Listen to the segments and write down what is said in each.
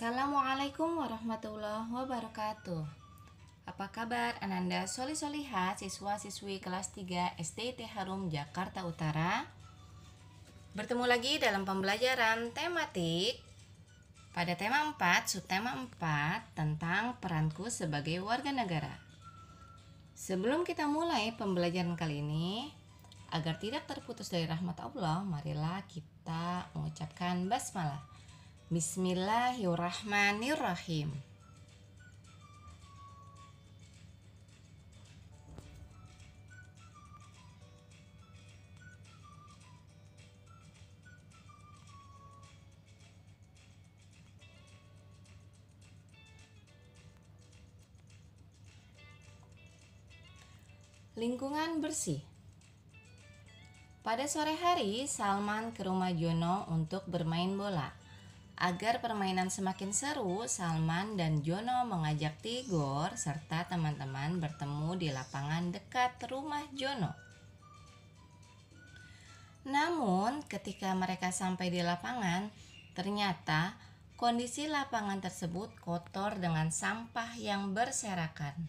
Assalamualaikum warahmatullahi wabarakatuh. Apa kabar Ananda Soli-Soliha, siswa-siswi kelas 3 SDIT Harum Jakarta Utara? Bertemu lagi dalam pembelajaran tematik pada tema 4, subtema 4 tentang peranku sebagai warga negara. Sebelum kita mulai pembelajaran kali ini, agar tidak terputus dari rahmat Allah, marilah kita mengucapkan basmalah. Bismillahirrahmanirrahim. Lingkungan bersih. Pada sore hari, Salman ke rumah Jono untuk bermain bola. Agar permainan semakin seru, Salman dan Jono mengajak Tigor serta teman-teman bertemu di lapangan dekat rumah Jono. Namun, ketika mereka sampai di lapangan, ternyata kondisi lapangan tersebut kotor dengan sampah yang berserakan.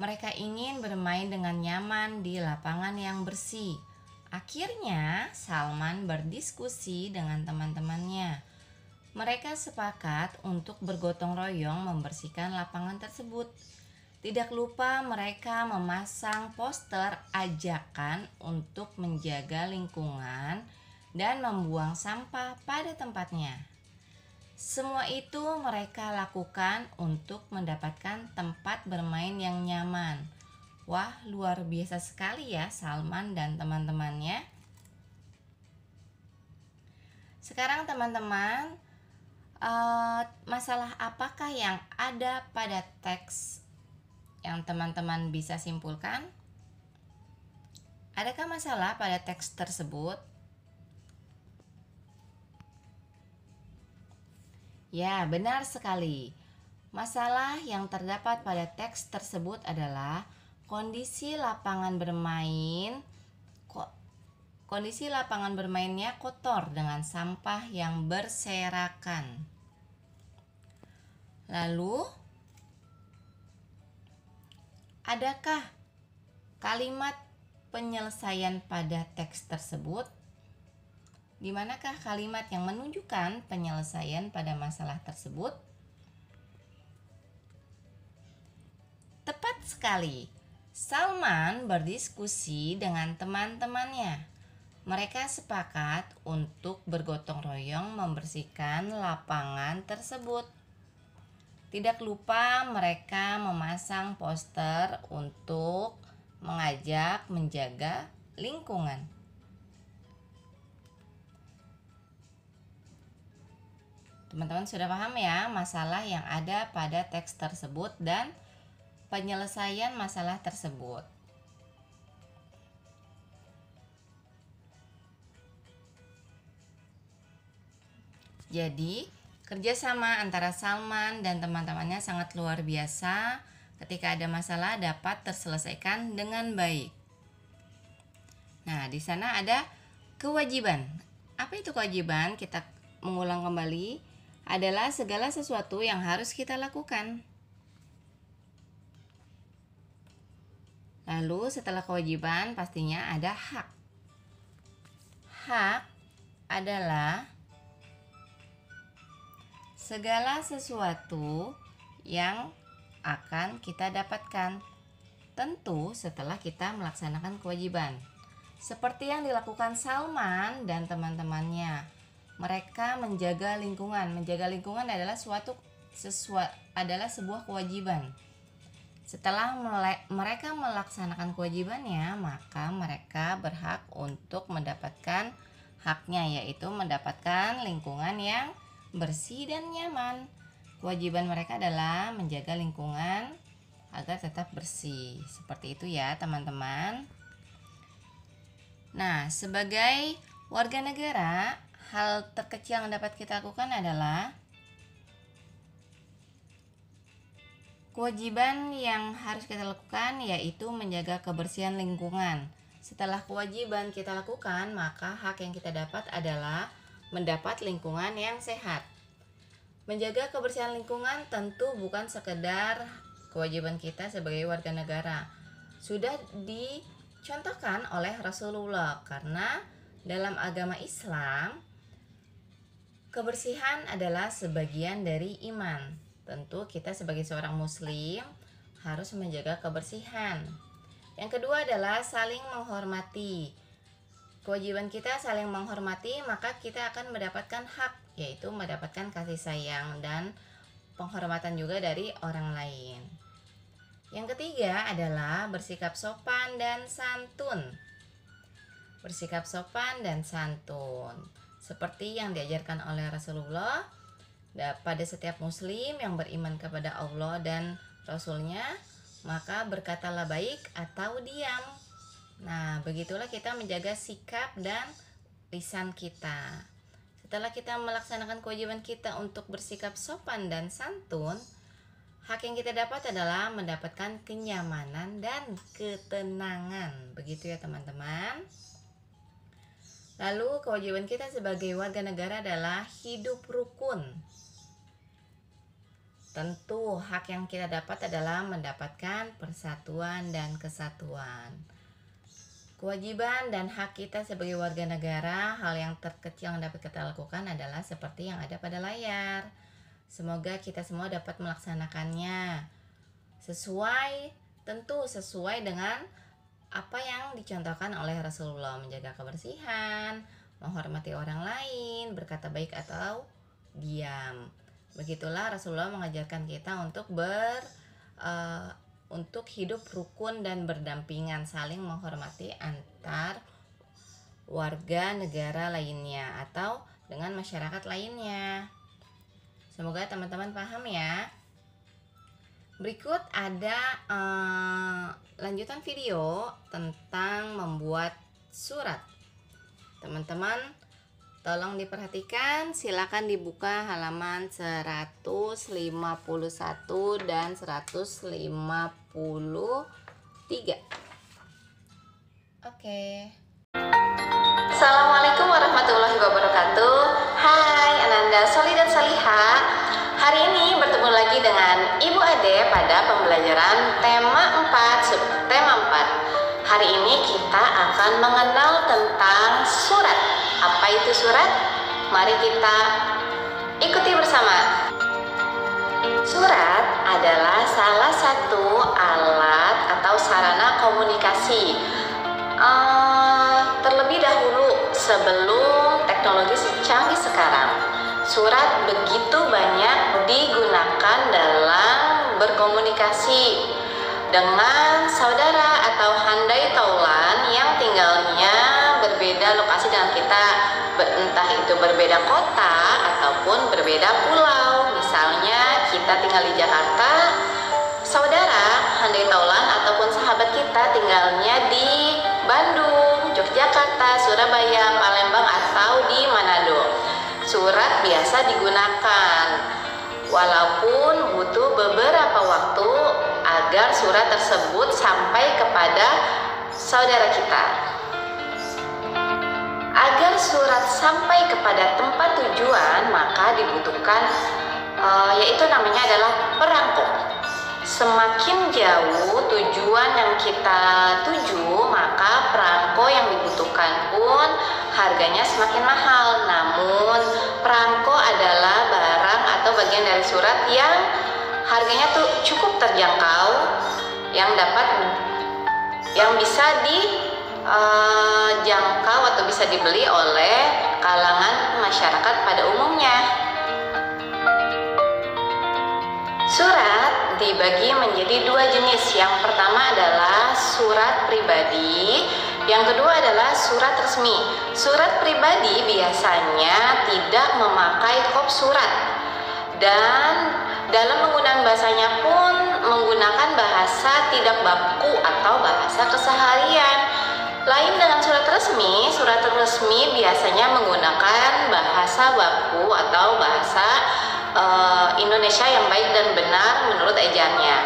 Mereka ingin bermain dengan nyaman di lapangan yang bersih. Akhirnya, Salman berdiskusi dengan teman-temannya. Mereka sepakat untuk bergotong royong membersihkan lapangan tersebut. Tidak lupa mereka memasang poster ajakan untuk menjaga lingkungan dan membuang sampah pada tempatnya. Semua itu mereka lakukan untuk mendapatkan tempat bermain yang nyaman. Wah, luar biasa sekali ya Salman dan teman-temannya. Sekarang teman-teman, masalah apakah yang ada pada teks yang teman-teman bisa simpulkan? Adakah masalah pada teks tersebut? Ya, benar sekali. Masalah yang terdapat pada teks tersebut adalah kondisi lapangan bermainnya kotor dengan sampah yang berserakan. Lalu, adakah kalimat penyelesaian pada teks tersebut? Di manakah kalimat yang menunjukkan penyelesaian pada masalah tersebut? Tepat sekali. Salman berdiskusi dengan teman-temannya. Mereka sepakat untuk bergotong royong membersihkan lapangan tersebut. Tidak lupa mereka memasang poster untuk mengajak menjaga lingkungan. Teman-teman sudah paham ya masalah yang ada pada teks tersebut dan penyelesaian masalah tersebut. Jadi, kerjasama antara Salman dan teman-temannya sangat luar biasa. Ketika ada masalah dapat terselesaikan dengan baik. Nah, di sana ada kewajiban. Apa itu kewajiban? Kita mengulang kembali. Adalah segala sesuatu yang harus kita lakukan. Lalu setelah kewajiban pastinya ada hak. Hak adalah segala sesuatu yang akan kita dapatkan, tentu setelah kita melaksanakan kewajiban. Seperti yang dilakukan Salman dan teman-temannya. Mereka menjaga lingkungan. Menjaga lingkungan adalah sebuah kewajiban. Setelah mereka melaksanakan kewajibannya, maka mereka berhak untuk mendapatkan haknya, yaitu mendapatkan lingkungan yang bersih dan nyaman. Kewajiban mereka adalah menjaga lingkungan agar tetap bersih. Seperti itu ya, teman-teman. Nah, sebagai warga negara, hal terkecil yang dapat kita lakukan adalah kewajiban yang harus kita lakukan yaitu menjaga kebersihan lingkungan. Setelah kewajiban kita lakukan, maka hak yang kita dapat adalah mendapat lingkungan yang sehat. Menjaga kebersihan lingkungan tentu bukan sekedar kewajiban kita sebagai warga negara. Sudah dicontohkan oleh Rasulullah, karena dalam agama Islam kebersihan adalah sebagian dari iman. Tentu kita sebagai seorang muslim harus menjaga kebersihan. Yang kedua adalah saling menghormati. Kewajiban kita saling menghormati, maka kita akan mendapatkan hak, yaitu mendapatkan kasih sayang dan penghormatan juga dari orang lain. Yang ketiga adalah bersikap sopan dan santun. Bersikap sopan dan santun, seperti yang diajarkan oleh Rasulullah pada setiap muslim yang beriman kepada Allah dan Rasulnya, maka berkatalah baik atau diam. Nah, begitulah kita menjaga sikap dan lisan kita. Setelah kita melaksanakan kewajiban kita untuk bersikap sopan dan santun, hak yang kita dapat adalah mendapatkan kenyamanan dan ketenangan. Begitu ya teman-teman. Lalu kewajiban kita sebagai warga negara adalah hidup rukun. Tentu hak yang kita dapat adalah mendapatkan persatuan dan kesatuan. Kewajiban dan hak kita sebagai warga negara, hal yang terkecil yang dapat kita lakukan adalah seperti yang ada pada layar. Semoga kita semua dapat melaksanakannya tentu sesuai dengan apa yang dicontohkan oleh Rasulullah, menjaga kebersihan, menghormati orang lain, berkata baik atau diam. Begitulah Rasulullah mengajarkan kita untuk hidup rukun dan berdampingan, saling menghormati antar warga negara lainnya atau dengan masyarakat lainnya. Semoga teman-teman paham ya. Berikut ada lanjutan video tentang membuat surat. Teman-teman tolong diperhatikan, silakan dibuka halaman 151 dan 153. Oke. Assalamualaikum warahmatullahi wabarakatuh. Hai Ananda Soli dan Saliha. Hari ini bertemu lagi dengan Ibu Ade pada pembelajaran tema 4, subtema 4. Hari ini kita akan mengenal tentang surat. Apa itu surat? Mari kita ikuti bersama. Surat adalah salah satu alat atau sarana komunikasi. Terlebih dahulu sebelum teknologi secanggih sekarang, surat begitu banyak digunakan dalam berkomunikasi dengan saudara atau handai taulan yang tinggalnya berbeda lokasi dengan kita, entah itu berbeda kota ataupun berbeda pulau. Misalnya kita tinggal di Jakarta, saudara handai taulan ataupun sahabat kita tinggalnya di Bandung, Yogyakarta, Surabaya, Palembang atau di Manado. Surat biasa digunakan walaupun butuh beberapa waktu agar surat tersebut sampai kepada saudara kita. Agar surat sampai kepada tempat tujuan, maka dibutuhkan yaitu namanya adalah perangko. Semakin jauh tujuan yang kita tuju, maka perangko yang dibutuhkan pun harganya semakin mahal. Namun perangko adalah barang atau bagian dari surat yang harganya tuh cukup terjangkau, yang bisa dijangkau atau bisa dibeli oleh kalangan masyarakat pada umumnya. Surat dibagi menjadi dua jenis. Yang pertama adalah surat pribadi, yang kedua adalah surat resmi. Surat pribadi biasanya tidak memakai kop surat, dan dalam menggunakan bahasanya pun menggunakan bahasa tidak baku atau bahasa keseharian. Lain dengan surat resmi biasanya menggunakan bahasa baku atau bahasa Indonesia yang baik dan benar menurut ejaannya.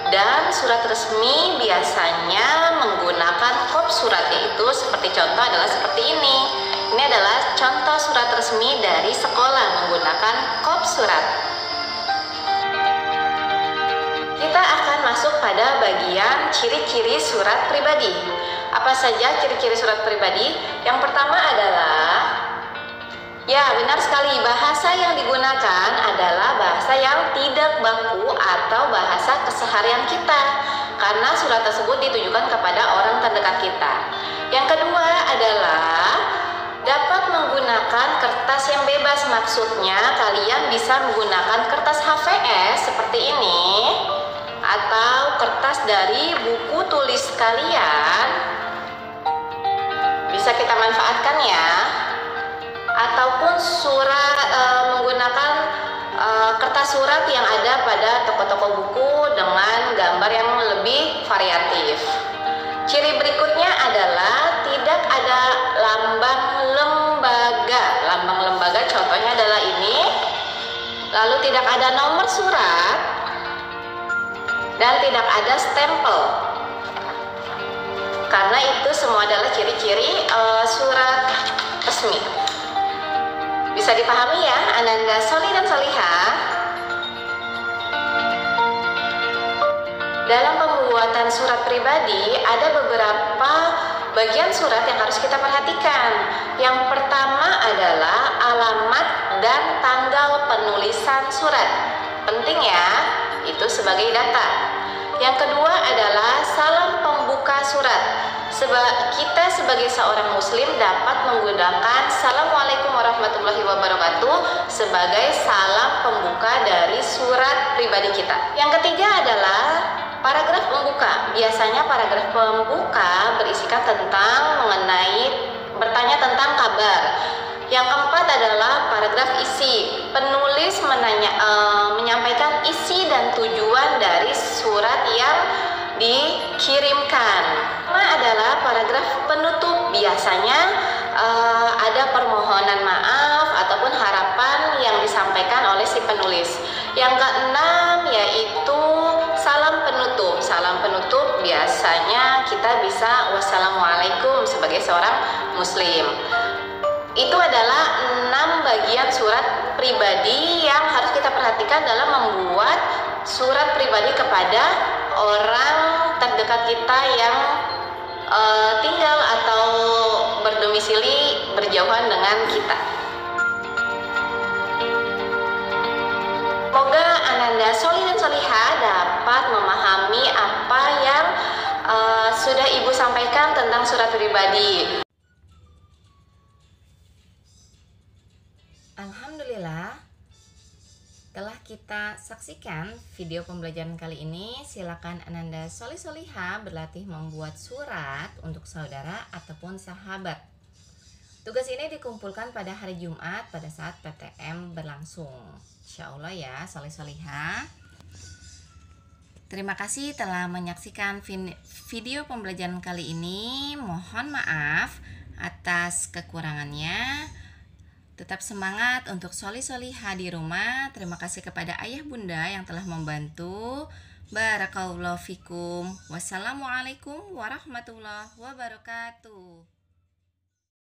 Dan surat resmi biasanya menggunakan kop surat, yaitu seperti contoh adalah seperti ini. Ini adalah contoh surat resmi dari sekolah menggunakan kop surat. Kita akan masuk pada bagian ciri-ciri surat pribadi. Apa saja ciri-ciri surat pribadi? Yang pertama adalah, ya benar sekali, bahasa yang digunakan adalah bahasa yang tidak baku atau bahasa keseharian kita, karena surat tersebut ditujukan kepada orang terdekat kita. Yang kedua adalah dapat menggunakan kertas yang bebas. Maksudnya kalian bisa menggunakan kertas HVS seperti ini, atau kertas dari buku tulis kalian, bisa kita manfaatkan ya. Ataupun surat menggunakan kertas surat yang ada pada toko-toko buku dengan gambar yang lebih variatif. Ciri berikutnya adalah tidak ada lambang lembaga. Lambang lembaga contohnya adalah ini. Lalu tidak ada nomor surat dan tidak ada stempel. Karena itu semua adalah ciri-ciri surat resmi. Bisa dipahami ya, Ananda Soli dan Solihah? Dalam pembuatan surat pribadi ada beberapa bagian surat yang harus kita perhatikan. Yang pertama adalah alamat dan tanggal penulisan surat. Penting ya, itu sebagai data. Yang kedua adalah salam pembuka surat. Kita sebagai seorang muslim dapat menggunakan Assalamualaikum warahmatullahi wabarakatuh sebagai salam pembuka dari surat pribadi kita. Yang ketiga adalah paragraf pembuka. Biasanya paragraf pembuka berisikan bertanya tentang kabar. Yang keempat adalah paragraf isi. Penulis menyampaikan isi dan tujuan dari surat yang dikirimkan. Adalah paragraf penutup. Biasanya ada permohonan maaf ataupun harapan yang disampaikan oleh si penulis. Yang keenam yaitu salam penutup. Salam penutup biasanya kita bisa wassalamualaikum sebagai seorang muslim. Itu adalah 6 bagian surat pribadi yang harus kita perhatikan dalam membuat surat pribadi kepada orang terdekat kita yang tinggal atau berdomisili berjauhan dengan kita. Semoga Ananda Soli dan Solihah dapat memahami apa yang sudah Ibu sampaikan tentang surat pribadi. Alhamdulillah, telah kita saksikan video pembelajaran kali ini. Silakan Ananda Soli Solihah berlatih membuat surat untuk saudara ataupun sahabat. Tugas ini dikumpulkan pada hari Jumat pada saat PTM berlangsung. Insya Allah ya, Soli Solihah. Terima kasih telah menyaksikan video pembelajaran kali ini. Mohon maaf atas kekurangannya. Tetap semangat untuk Soli Solihah di rumah. Terima kasih kepada ayah bunda yang telah membantu. Barakallahu fikum. Wassalamualaikum warahmatullahi wabarakatuh.